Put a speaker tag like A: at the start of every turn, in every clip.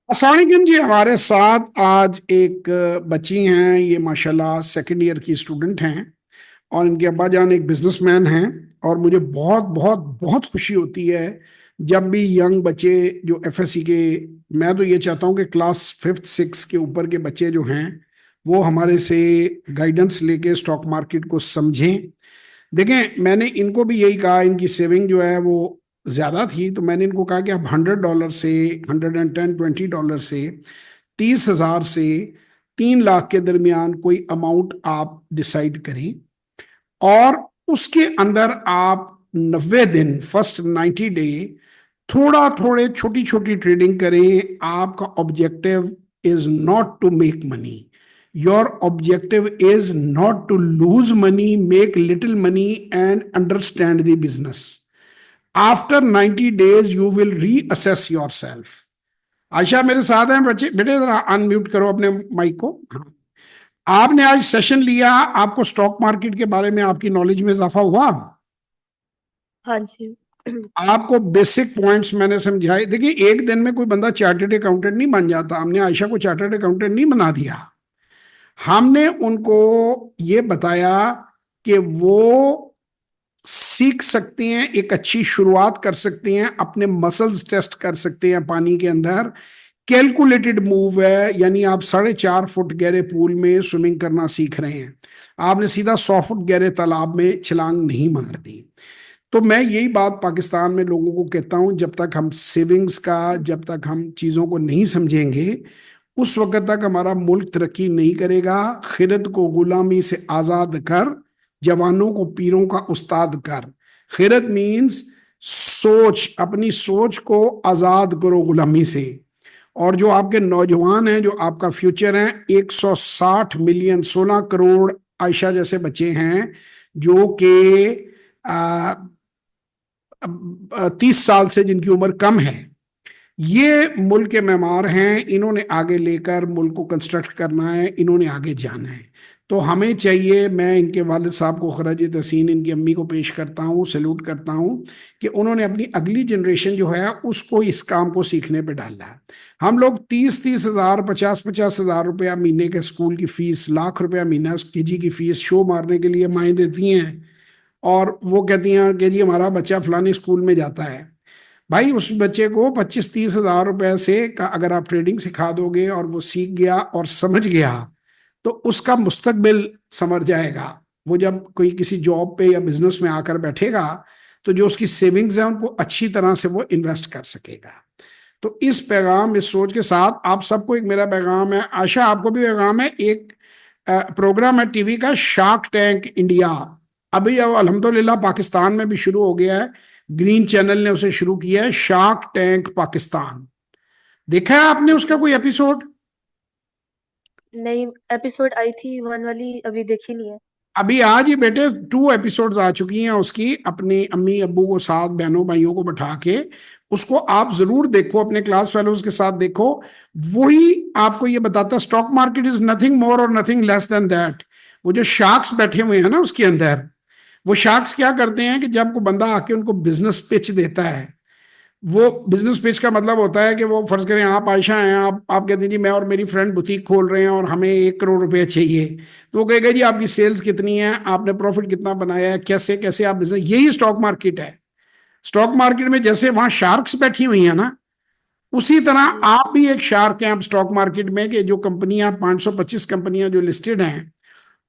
A: अस्सलामुअलैकुम जी। हमारे साथ आज एक बच्ची हैं। ये माशाल्लाह सेकंड ईयर की स्टूडेंट हैं और इनके अब्बा जान एक बिजनेसमैन हैं। और मुझे बहुत बहुत बहुत खुशी होती है जब भी यंग बच्चे जो एफएससी के, मैं तो ये चाहता हूँ कि क्लास फिफ्थ सिक्स के ऊपर के बच्चे जो हैं वो हमारे से गाइडेंस लेके स्टॉक मार्केट को समझें। देखें, मैंने इनको भी यही कहा, इनकी सेविंग जो है वो ज्यादा थी, तो मैंने इनको कहा कि आप $100 से, 110-20 डॉलर से, 30,000 से 3 लाख के दरमियान कोई अमाउंट आप डिसाइड करें। और उसके अंदर आप 90 दिन, फर्स्ट 90 डे थोड़ा थोड़े छोटी छोटी ट्रेडिंग करें। आपका objective is not to make money, your objective is not to lose money, make little money and understand the business. After 90 days you will reassess your self. Ayesha मेरे साथ हैं बच्चे, बेटे जरा अनम्यूट करो अपने माइक को। हाँ। आपने आज सेशन लिया, आपको स्टॉक मार्केट के बारे में आपकी नॉलेज में इजाफा हुआ।
B: हाँ जी।
A: आपको बेसिक पॉइंट्स मैंने समझाए। देखिए, एक दिन में कोई बंदा चार्टर्ड अकाउंटेंट नहीं बन जाता। हमने आयशा को चार्टर्ड अकाउंटेंट नहीं बना दिया। हमने उनको ये बताया कि वो सीख सकते हैं, एक अच्छी शुरुआत कर सकते हैं, अपने मसल्स टेस्ट कर सकते हैं पानी के अंदर। कैलकुलेटेड मूव है, यानी आप 4.5 फुट गहरे पूल में स्विमिंग करना सीख रहे हैं, आपने सीधा 100 फुट गहरे तालाब में छलांग नहीं मार दी। तो मैं यही बात पाकिस्तान में लोगों को कहता हूं, जब तक हम सेविंग्स का, जब तक हम चीजों को नहीं समझेंगे, उस वक्त तक हमारा मुल्क तरक्की नहीं करेगा। खिरत को गुलामी से आजाद कर, जवानों को पीरों का उस्ताद कर। खिरत मीन्स सोच, अपनी सोच को आजाद करो गुलामी से। और जो आपके नौजवान हैं, जो आपका फ्यूचर है, 160 मिलियन, 16 करोड़ आयशा जैसे बच्चे हैं जो कि 30 साल से जिनकी उम्र कम है, ये मुल्क के मेमार हैं। इन्होंने आगे लेकर मुल्क को कंस्ट्रक्ट करना है, इन्होंने आगे जाना है। तो हमें चाहिए, मैं इनके वालिद साहब को खराज तहसीन, इनकी अम्मी को पेश करता हूँ, सैल्यूट करता हूँ कि उन्होंने अपनी अगली जनरेशन जो है उसको इस काम को सीखने पे डाला है। हम लोग 30-30 हज़ार, 50-50 हज़ार रुपया महीने के स्कूल की फीस, लाख रुपया महीना केजी की फीस शो मारने के लिए माएँ देती हैं। और वो कहती हैं कि जी हमारा बच्चा फलानी स्कूल में जाता है। भाई, उस बच्चे को 25-30 हज़ार रुपए से का अगर आप ट्रेडिंग सिखा दोगे और वो सीख गया और समझ गया, तो उसका मुस्तकबिल समझ जाएगा। वो जब कोई किसी जॉब पे या बिजनेस में आकर बैठेगा, तो जो उसकी सेविंग्स है उनको अच्छी तरह से वो इन्वेस्ट कर सकेगा। तो इस पैगाम, इस सोच के साथ आप सबको एक मेरा पैगाम है। आशा, आपको भी पैगाम है। एक प्रोग्राम है टीवी का, शार्क टैंक इंडिया। अभी अब अल्हम्दुलिल्लाह पाकिस्तान में भी शुरू हो गया है। ग्रीन चैनल ने उसे शुरू किया है, शार्क टैंक पाकिस्तान। देखा है आपने उसका कोई एपिसोड?
B: नहीं, एपिसोड आई थी वन वाली, अभी देखी नहीं है।
A: अभी आज ही बेटे 2 एपिसोड्स आ चुकी हैं उसकी। अपनी अम्मी अब्बू को साथ, बहनों भाइयों को बैठा के उसको आप जरूर देखो, अपने क्लास फेलोज के साथ देखो। वही आपको ये बताता है, stock market is nothing more और नथिंग लेस देन दैट। वो जो शार्क्स बैठे हुए हैं ना उसके अंदर, वो शार्क्स क्या करते हैं कि जब कोई बंदा आके उनको बिजनेस पिच देता है, वो बिजनेस पिच का मतलब होता है कि वो फर्ज करें आप आयशा हैं, आप कहते हैं जी मैं और मेरी फ्रेंड बुटीक खोल रहे हैं और हमें 1 करोड़ रुपए चाहिए। तो वो कहेगा जी आपकी सेल्स कितनी है, आपने प्रॉफिट कितना बनाया है, कैसे कैसे आप बिजनेस। यही स्टॉक मार्केट है। स्टॉक मार्केट में जैसे वहां शार्क्स बैठी हुई है ना, उसी तरह
B: जी।
A: आप भी एक शार्क हैं आप स्टॉक मार्केट में। कि जो कंपनियां, 525 कंपनियां जो लिस्टेड हैं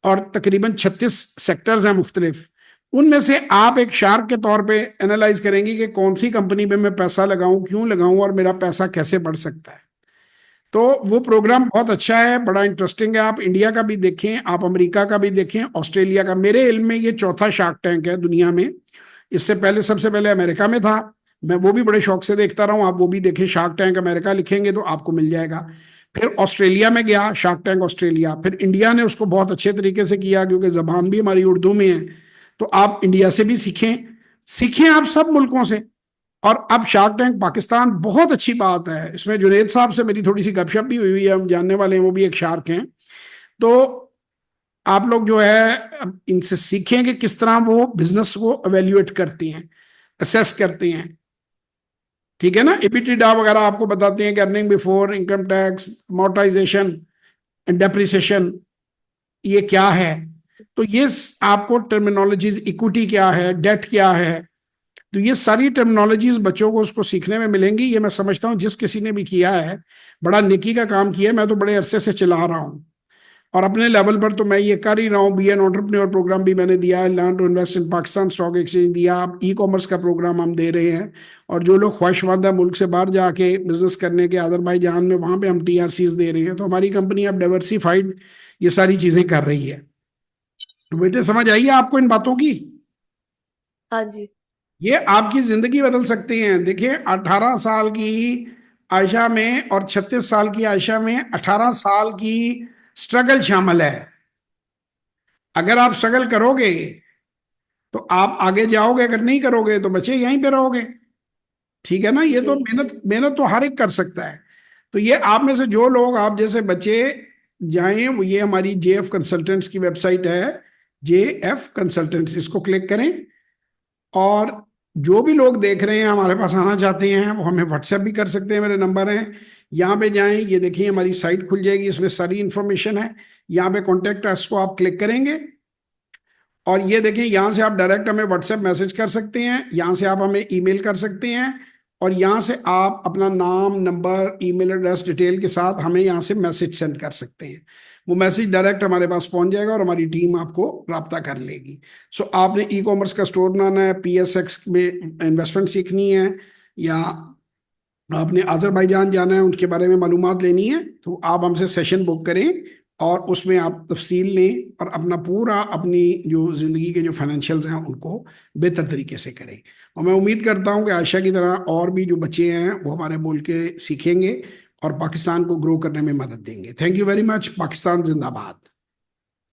A: और तकरीबन 36 सेक्टर्स हैं मुख्तलिफ, उनमें से आप एक शार्क के तौर पे एनालाइज करेंगे कि कौन सी कंपनी में मैं पैसा लगाऊं, क्यों लगाऊं और मेरा पैसा कैसे बढ़ सकता है। तो वो प्रोग्राम बहुत अच्छा है, बड़ा इंटरेस्टिंग है। आप इंडिया का भी देखें, आप अमेरिका का भी देखें, ऑस्ट्रेलिया का। मेरे इल्म में ये चौथा शार्क टैंक है दुनिया में। इससे पहले, सबसे पहले अमेरिका में था। मैं वो भी बड़े शौक से देखता रहा हूँ। आप वो भी देखें, शार्क टैंक अमेरिका लिखेंगे तो आपको मिल जाएगा। फिर ऑस्ट्रेलिया में गया, शार्क टैंक ऑस्ट्रेलिया। फिर इंडिया ने उसको बहुत अच्छे तरीके से किया, क्योंकि जबान भी हमारी उर्दू में है। तो आप इंडिया से भी सीखें, सीखें आप सब मुल्कों से। और अब शार्क टैंक पाकिस्तान, बहुत अच्छी बात है। इसमें जुनेद साहब से मेरी थोड़ी सी गपशप भी हुई है, हम जानने वाले हैं, वो भी एक शार्क हैं। तो आप लोग जो है अब इनसे सीखें कि किस तरह वो बिजनेस को एवेल्युएट करती हैं, असेस करती हैं। ठीक है ना। EBITDA वगैरह आपको बताते हैं कि earning before income tax, monetization and depreciation, ये क्या है। तो ये आपको टर्मिनोलॉजीज, इक्विटी क्या है, डेट क्या है, तो ये सारी टर्मिनोलॉजीज बच्चों को उसको सीखने में मिलेंगी। ये मैं समझता हूँ जिस किसी ने भी किया है बड़ा नेकी का काम किया है। मैं तो बड़े अरसे से चला रहा हूँ और अपने लेवल पर तो मैं ये कर ही रहा हूँ। बी एन एंटरप्रेन्योर प्रोग्राम भी मैंने दिया है, learn to invest in Pakistan stock exchange दिया, अब ई कॉमर्स का प्रोग्राम हम दे रहे हैं। और जो लोग ख्वाहिशमंद है मुल्क से बाहर जाके बिजनेस करने के, अजरबैजान में, वहां पे हम TRCs दे रहे हैं। तो हमारी कंपनी अब डाइवर्सिफाइड ये सारी चीजें कर रही है। तो बेटे समझ आइए आपको इन बातों की,
B: हाँ जी।
A: ये आपकी जिंदगी बदल सकती हैं। देखिए 18 साल की आयशा में और 36 साल की आयशा में 18 साल की स्ट्रगल शामिल है। अगर आप स्ट्रगल करोगे तो आप आगे जाओगे, अगर नहीं करोगे तो बच्चे यहीं पे रहोगे। ठीक है ना। ये तो
B: जी।
A: मेहनत मेहनत तो हर एक कर सकता है। तो ये आप में से जो लोग, आप जैसे बच्चे जाएं, वो ये हमारी JF कंसल्टेंट्स की वेबसाइट है, JF कंसल्टेंट्स, इसको क्लिक करें। और जो भी लोग देख रहे हैं हमारे पास आना चाहते हैं वो हमें व्हाट्सएप भी कर सकते हैं, मेरे नंबर हैं। यहाँ पे जाएं, ये देखिए हमारी साइट खुल जाएगी, इसमें सारी इंफॉर्मेशन है। यहाँ पे कॉन्टेक्ट अस को आप क्लिक करेंगे और ये देखें यहाँ से आप डायरेक्ट हमें व्हाट्सएप मैसेज कर सकते हैं, यहाँ से आप हमें ईमेल कर सकते हैं, और यहाँ से आप अपना नाम, नंबर, ईमेल एड्रेस, डिटेल के साथ हमें यहाँ से मैसेज सेंड कर सकते हैं। वो मैसेज डायरेक्ट हमारे पास पहुंच जाएगा और हमारी टीम आपको राब्ता कर लेगी। सो आपने ई कॉमर्स का स्टोर बनाना है, PSX में इन्वेस्टमेंट सीखनी है, या आपने अजरबैजान जाना है, उनके बारे में मालूमात लेनी है, तो आप हमसे सेशन बुक करें और उसमें आप तफसील लें और अपना पूरा, अपनी जो ज़िंदगी के जो फाइनेंशियल्स हैं उनको बेहतर तरीके से करें। और मैं उम्मीद करता हूं कि आयशा की तरह और भी जो बच्चे हैं वो हमारे मुल्क के सीखेंगे और पाकिस्तान को ग्रो करने में मदद देंगे। Thank you very much. Pakistan जिंदाबाद।